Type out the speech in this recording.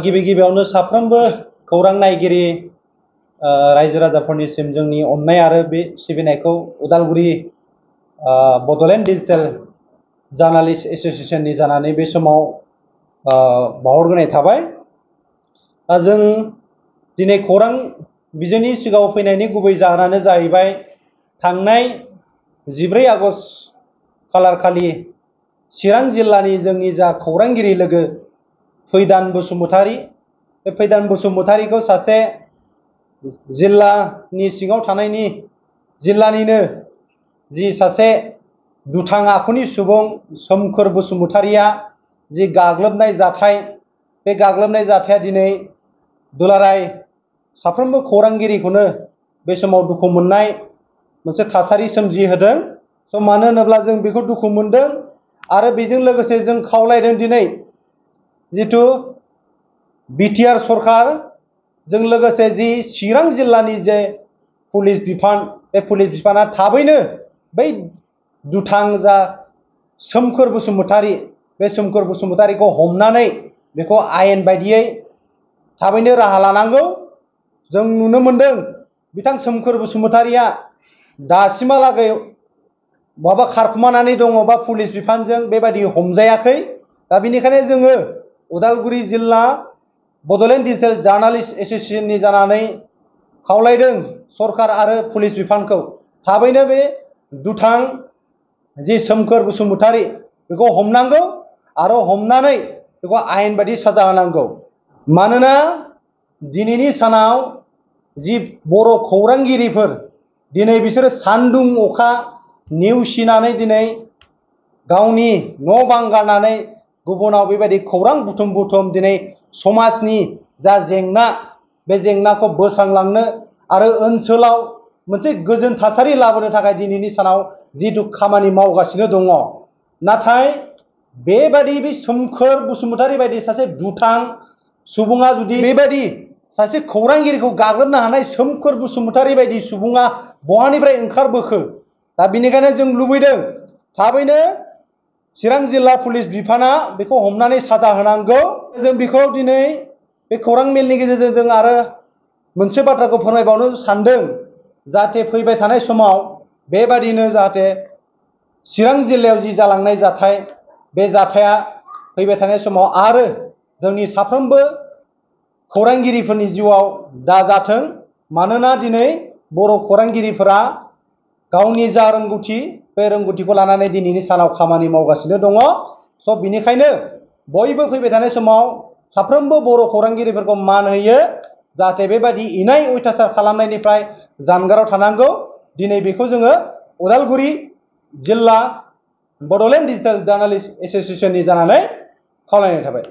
गिबि गिबियावनो साफ्रोमबो खौरां नायगिरि रायजो राजाफोरनिसिम जोंनि अननाय आरो बे सिबिनायखौ उदालगुरि बड'लेण्ड डिजिटेल जार्नालिस्ट एसोसिएशननि जानानै बे समाव बावहरग्रोनाय थाबाय। जों दिनै खौरां बिजोंनि सिगाङाव फैनायनि गुबै जाहोनानो जाहैबाय थांनाय 14 आगस्ट खालारखालि चिरां जिल्लानि जोंनि जा खौरांगिरि लोगो फैदान बसुमतारी, बे फैदान बसुमतारीखौ सासे जिल्लानि सिङाव थानायनि जिल्लानिनो जि सासे दुथां आखुनि सुबुं सोमखोर बसुमतारीया जि गाग्लोबनाय जाथाय, बे गाग्लोबनाय जाथाया दिनै दुलाराय साफ्रोमबो खौरांगिरिखौनो बे समाव दुखु मोननाय मोनसे थासारि सोमजिहोदों। मानो होनोब्ला जों बेखौ दुखु मोनदों आरो बेजों लोगोसे जों खावलायदों दिनै जिथु बिटिआर सरकार जों लोगोसे जि चिरां जिल्लानि जे पुलिस बिफान, बे पुलिस बिफाना थाबैनो बै दुथां जा सोमखोर बसुमतारी, बे सोमखोर बसुमतारीखौ हमनानै बेखौ आयेन बायदियै थाबैनो राहा लानांगौ। जों नुनो मोनदों बिथां सोमखोर बसुमतारीया दासिमहालागै बहाबा खारखुमानानै दङ बा पुलिस बिफानजों बेबायदि हमजायाखै। दा बेनिखायनो जोङो उदालगुरि जिल्ला बड'लेण्ड डिजिटेल जार्नालिस्ट एसोसिएशननि जानानै खावलायदों सरकार आरो पुलिस बिफानखौ थाबैनो बे दुथां जि सोमखोर बसुमतारी बेखौ हमनांगौ आरो हमनानै बेखौ आयेन बायदि साजा होनांगौ। मानोना दिनैनि सानाव जि बर' खौरांगिरिफोर दिनै बिसोरो सान्दुं अखा नेवसिनानै दिनै गावनि न' बां गारनानै गुबुनाव बेबायदि खौरां बुथुम दिनै समाजनि जा जेंना, बे जेंनाखौ बोस्रांलांनो आरो ओनसोलाव मोनसे गोजोन थासारि लाबोनो थाखाय दिनैनि सानाव जिथु खामानि मावगासिनो दङ। नाथाय बेबायदि बे सोमखोर बसुमतारी बायदि सासे दुथां सुबुङा जुदि बेबायदि सासे खौरांगिरिखौ गाग्लोबनो हानाय सोमखोर बसुमतारी बायदि सुबुङा बहानिफ्राय ओंखारबोखो? दा बेनिखायनो जों लुबैदों थाबैनो चिरां जिल्ला पुलिस बिफाना बेखौ हमनानै साजा होनांगौ। जों बेखौ दिनै बे खौरां मेलनि गेजेरजों जों आरो मोनसे बाथ्राखौ फोरमायबावनो सानदों, जाहाथे फैबाय थानाय समाव बेबादिनो जाहाथे चिरां जिल्लायाव जि जालांनाय जाथाय, बे जाथाया फैबाय थानाय समाव आरो जोंनि साफ्रोमबो खौरांगिरिफोरनि जिउआव दाजाथों। मानोना दिनै बर' खौरांगिरिफोरा गावनि जा रोंगौथि, बे रोंगौथिखौ लानानै दिनैनि सानाव खामानि मावगासिनो दङ। बेनिखायनो बयबो फैबाय थानाय समाव साफ्रोमबो बर' खौरांगिरिफोरखौ मान होयो, जाहाथे बेबायदि इनाय अयथासार खालामनायनिफ्राय जानगाराव थानांगौ। दिनै बेखौ जोङो उदालगुरि जिल्ला बड'लेण्ड डिजिटेल जार्नालिस्ट एसोसिएशननि जानानै खावलायनाय थाबाय।